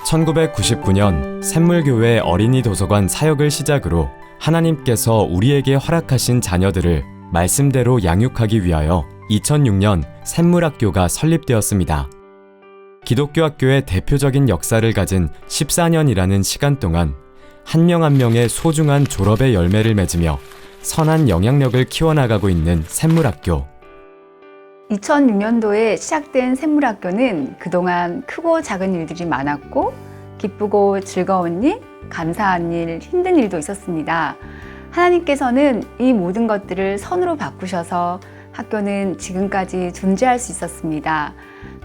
1999년 샘물교회 어린이 도서관 사역을 시작으로 하나님께서 우리에게 허락하신 자녀들을 말씀대로 양육하기 위하여 2006년 샘물학교가 설립되었습니다. 기독교 학교의 대표적인 역사를 가진 14년이라는 시간 동안 한 명 한 명의 소중한 졸업의 열매를 맺으며 선한 영향력을 키워나가고 있는 샘물학교. 2006년도에 시작된 샘물학교는 그동안 크고 작은 일들이 많았고 기쁘고 즐거운 일, 감사한 일, 힘든 일도 있었습니다. 하나님께서는 이 모든 것들을 선으로 바꾸셔서 학교는 지금까지 존재할 수 있었습니다.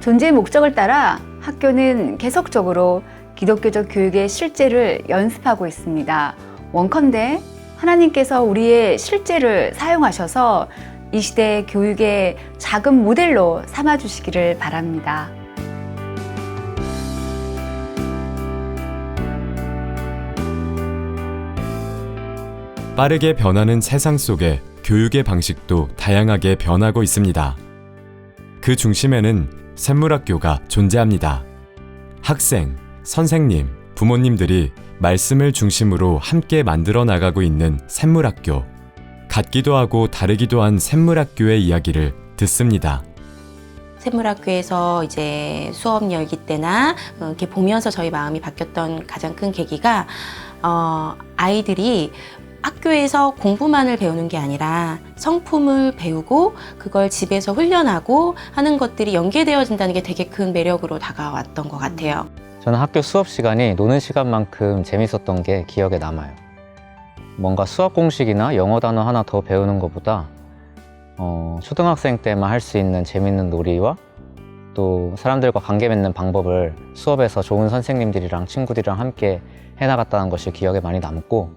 존재의 목적을 따라 학교는 계속적으로 기독교적 교육의 실제를 연습하고 있습니다. 원컨대 하나님께서 우리의 실제를 사용하셔서 이 시대의 교육의 작은 모델로 삼아주시기를 바랍니다. 빠르게 변하는 세상 속에 교육의 방식도 다양하게 변하고 있습니다. 그 중심에는 샘물학교가 존재합니다. 학생, 선생님, 부모님들이 말씀을 중심으로 함께 만들어 나가고 있는 샘물학교. 같기도 하고 다르기도 한 샘물학교의 이야기를 듣습니다. 샘물학교에서 이제 수업 열기 때나 이렇게 보면서 저희 마음이 바뀌었던 가장 큰 계기가 아이들이 학교에서 공부만을 배우는 게 아니라 성품을 배우고 그걸 집에서 훈련하고 하는 것들이 연계되어진다는 게 되게 큰 매력으로 다가왔던 것 같아요. 저는 학교 수업 시간이 노는 시간만큼 재밌었던 게 기억에 남아요. 뭔가 수학 공식이나 영어 단어 하나 더 배우는 것보다 초등학생 때만 할 수 있는 재밌는 놀이와 또 사람들과 관계 맺는 방법을 수업에서 좋은 선생님들이랑 친구들이랑 함께 해나갔다는 것이 기억에 많이 남고,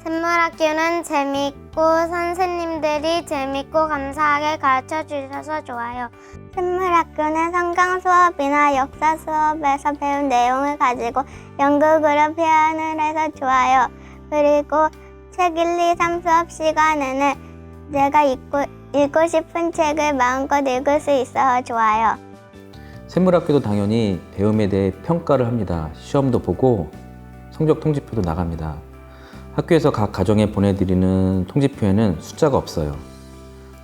샘물학교는 재밌고 선생님들이 재밌고 감사하게 가르쳐 주셔서 좋아요. 샘물학교는 성경 수업이나 역사 수업에서 배운 내용을 가지고 연극으로 표현을 해서 좋아요. 그리고 책 1, 2, 3 수업 시간에는 제가 읽고 싶은 책을 마음껏 읽을 수 있어서 좋아요. 샘물학교도 당연히 배움에 대해 평가를 합니다. 시험도 보고 성적 통지표도 나갑니다. 학교에서 각 가정에 보내드리는 통지표에는 숫자가 없어요.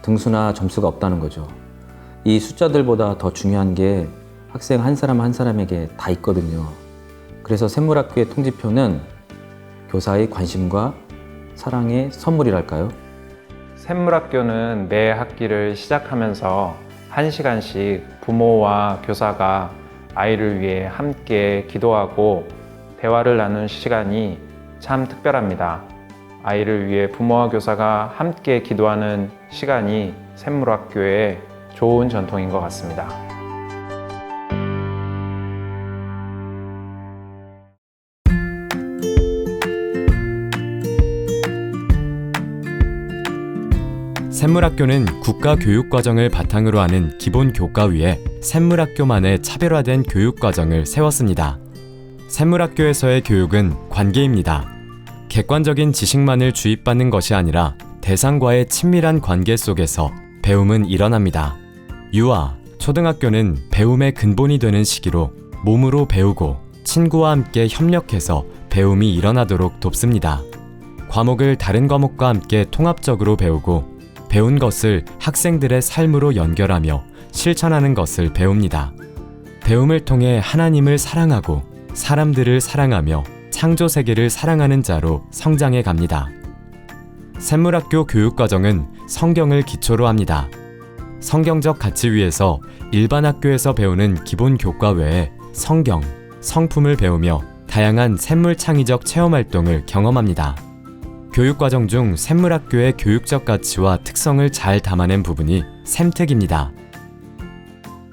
등수나 점수가 없다는 거죠. 이 숫자들보다 더 중요한 게 학생 한 사람 한 사람에게 다 있거든요. 그래서 샘물학교의 통지표는 교사의 관심과 사랑의 선물이랄까요? 샘물학교는 매 학기를 시작하면서 1시간씩 부모와 교사가 아이를 위해 함께 기도하고 대화를 나눈 시간이 참 특별합니다. 아이를 위해 부모와 교사가 함께 기도하는 시간이 샘물학교의 좋은 전통인 것 같습니다. 샘물학교는 국가교육과정을 바탕으로 하는 기본 교과 위에 샘물학교만의 차별화된 교육과정을 세웠습니다. 샘물학교에서의 교육은 관계입니다. 객관적인 지식만을 주입받는 것이 아니라 대상과의 친밀한 관계 속에서 배움은 일어납니다. 유아, 초등학교는 배움의 근본이 되는 시기로 몸으로 배우고 친구와 함께 협력해서 배움이 일어나도록 돕습니다. 과목을 다른 과목과 함께 통합적으로 배우고 배운 것을 학생들의 삶으로 연결하며 실천하는 것을 배웁니다. 배움을 통해 하나님을 사랑하고 사람들을 사랑하며 창조 세계를 사랑하는 자로 성장해 갑니다. 샘물학교 교육과정은 성경을 기초로 합니다. 성경적 가치 위에서 일반 학교에서 배우는 기본 교과 외에 성경, 성품을 배우며 다양한 샘물 창의적 체험 활동을 경험합니다. 교육과정 중 샘물학교의 교육적 가치와 특성을 잘 담아낸 부분이 샘특입니다.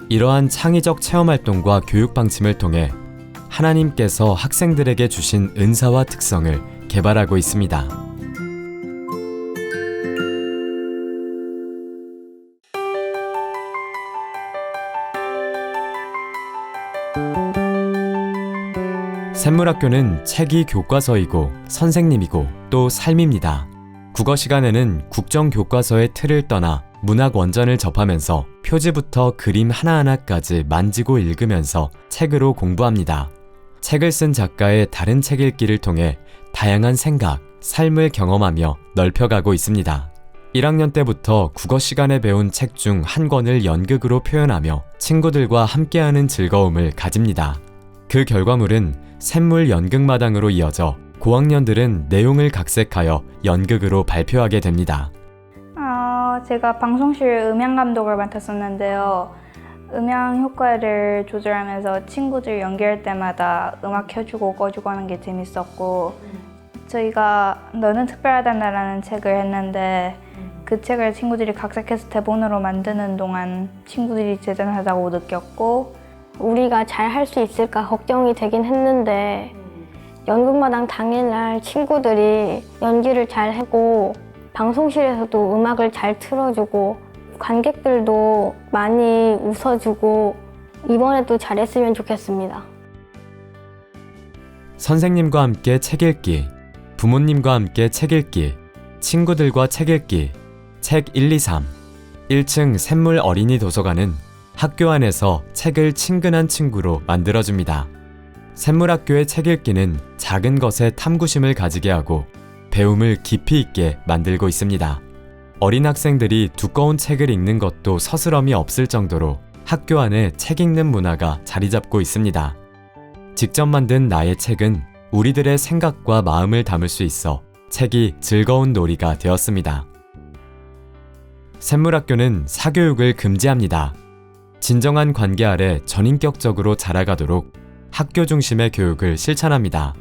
이러한 창의적 체험 활동과 교육 방침을 통해 하나님께서 학생들에게 주신 은사와 특성을 개발하고 있습니다. 샘물학교는 책이 교과서이고 선생님이고 또 삶입니다. 국어 시간에는 국정교과서의 틀을 떠나 문학 원전을 접하면서 표지부터 그림 하나하나까지 만지고 읽으면서 책으로 공부합니다. 책을 쓴 작가의 다른 책 읽기를 통해 다양한 생각, 삶을 경험하며 넓혀가고 있습니다. 1학년 때부터 국어 시간에 배운 책 중 한 권을 연극으로 표현하며 친구들과 함께하는 즐거움을 가집니다. 그 결과물은 샘물 연극마당으로 이어져 고학년들은 내용을 각색하여 연극으로 발표하게 됩니다. 제가 방송실 음향 감독을 맡았었는데요. 음향 효과를 조절하면서 친구들 연기할 때마다 음악 켜주고 꺼주고 하는 게 재밌었고, 저희가 너는 특별하단 나라는 책을 했는데 그 책을 친구들이 각색해서 대본으로 만드는 동안 친구들이 대단하다고 느꼈고, 우리가 잘 할 수 있을까 걱정이 되긴 했는데 연극마당 당일날 친구들이 연기를 잘 하고 방송실에서도 음악을 잘 틀어주고 관객들도 많이 웃어주고 이번에도 잘했으면 좋겠습니다. 선생님과 함께 책 읽기, 부모님과 함께 책 읽기, 친구들과 책 읽기, 책 123, 1층 샘물 어린이 도서관은 학교 안에서 책을 친근한 친구로 만들어줍니다. 샘물학교의 책 읽기는 작은 것에 탐구심을 가지게 하고 배움을 깊이 있게 만들고 있습니다. 어린 학생들이 두꺼운 책을 읽는 것도 서스럼이 없을 정도로 학교 안에 책 읽는 문화가 자리 잡고 있습니다. 직접 만든 나의 책은 우리들의 생각과 마음을 담을 수 있어 책이 즐거운 놀이가 되었습니다. 샘물학교는 사교육을 금지합니다. 진정한 관계 아래 전인격적으로 자라가도록 학교 중심의 교육을 실천합니다.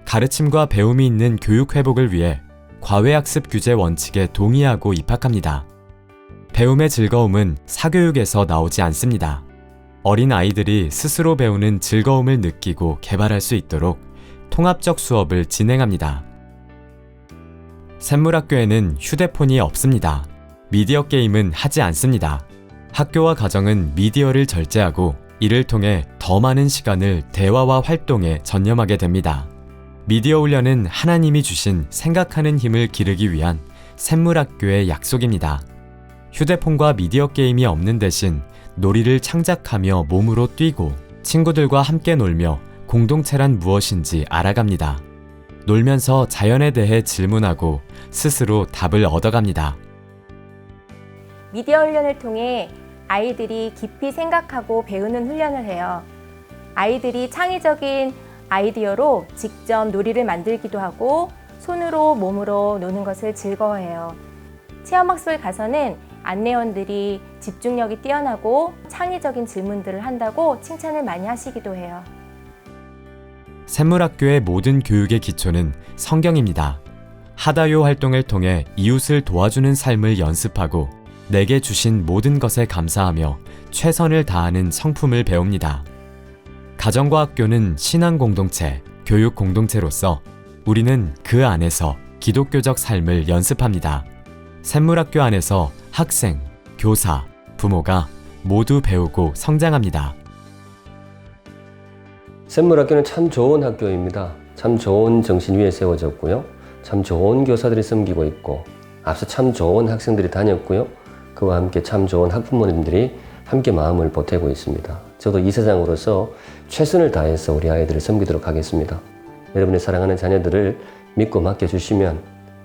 가르침과 배움이 있는 교육 회복을 위해 과외학습 규제 원칙에 동의하고 입학합니다. 배움의 즐거움은 사교육에서 나오지 않습니다. 어린 아이들이 스스로 배우는 즐거움을 느끼고 개발할 수 있도록 통합적 수업을 진행합니다. 샘물학교에는 휴대폰이 없습니다. 미디어 게임은 하지 않습니다. 학교와 가정은 미디어를 절제하고 이를 통해 더 많은 시간을 대화와 활동에 전념하게 됩니다. 미디어 훈련은 하나님이 주신 생각하는 힘을 기르기 위한 샘물학교의 약속입니다. 휴대폰과 미디어 게임이 없는 대신 놀이를 창작하며 몸으로 뛰고 친구들과 함께 놀며 공동체란 무엇인지 알아갑니다. 놀면서 자연에 대해 질문하고 스스로 답을 얻어갑니다. 미디어 훈련을 통해 아이들이 깊이 생각하고 배우는 훈련을 해요. 아이들이 창의적인 아이디어로 직접 놀이를 만들기도 하고 손으로 몸으로 노는 것을 즐거워해요. 체험학습을 가서는 안내원들이 집중력이 뛰어나고 창의적인 질문들을 한다고 칭찬을 많이 하시기도 해요. 샘물학교의 모든 교육의 기초는 성경입니다. 하다요 활동을 통해 이웃을 도와주는 삶을 연습하고 내게 주신 모든 것에 감사하며 최선을 다하는 성품을 배웁니다. 가정과 학교는 신앙 공동체, 교육 공동체로서 우리는 그 안에서 기독교적 삶을 연습합니다. 샘물학교 안에서 학생, 교사, 부모가 모두 배우고 성장합니다. 샘물학교는 참 좋은 학교입니다. 참 좋은 정신 위에 세워졌고요. 참 좋은 교사들이 섬기고 있고 앞서 참 좋은 학생들이 다녔고요. 그와 함께 참 좋은 학부모님들이 함께 마음을 보태고 있습니다. 저도 이 세상으로서 최선을 다해서 우리 아이들을 섬기도록 하겠습니다. 여러분의 사랑하는 자녀들을 믿고 맡겨주시면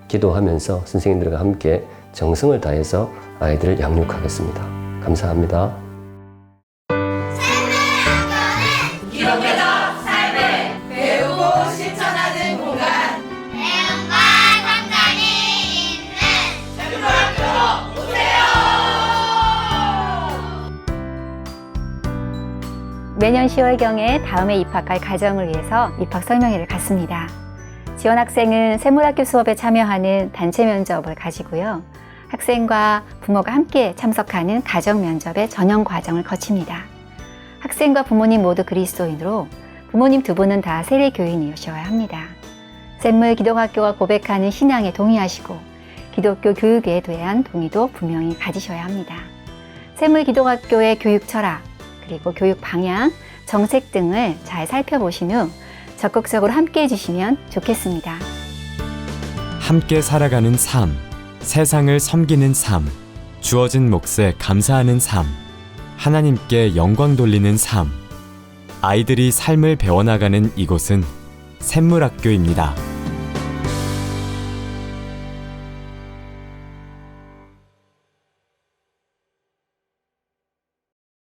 기도하면서 선생님들과 함께 정성을 다해서 아이들을 양육하겠습니다. 감사합니다. 기독교적 삶을 배우고 실천하는 공간, 배움과 성장이 있는 샘물학교 오세요! 매년 10월경에 다음에 입학할 가정을 위해서 입학 설명회를 갖습니다. 지원 학생은 샘물학교 수업에 참여하는 단체 면접을 가지고요. 학생과 부모가 함께 참석하는 가정 면접의 전형 과정을 거칩니다. 학생과 부모님 모두 그리스도인으로 부모님 두 분은 다 세례 교인이셔야 합니다. 샘물 기독학교가 고백하는 신앙에 동의하시고 기독교 교육에 대한 동의도 분명히 가지셔야 합니다. 샘물 기독학교의 교육 철학, 그리고 교육 방향, 정책 등을 잘 살펴보신 후 적극적으로 함께 해주시면 좋겠습니다. 함께 살아가는 삶, 세상을 섬기는 삶, 주어진 몫에 감사하는 삶, 하나님께 영광 돌리는 삶. 아이들이 삶을 배워나가는 이곳은 샘물학교입니다.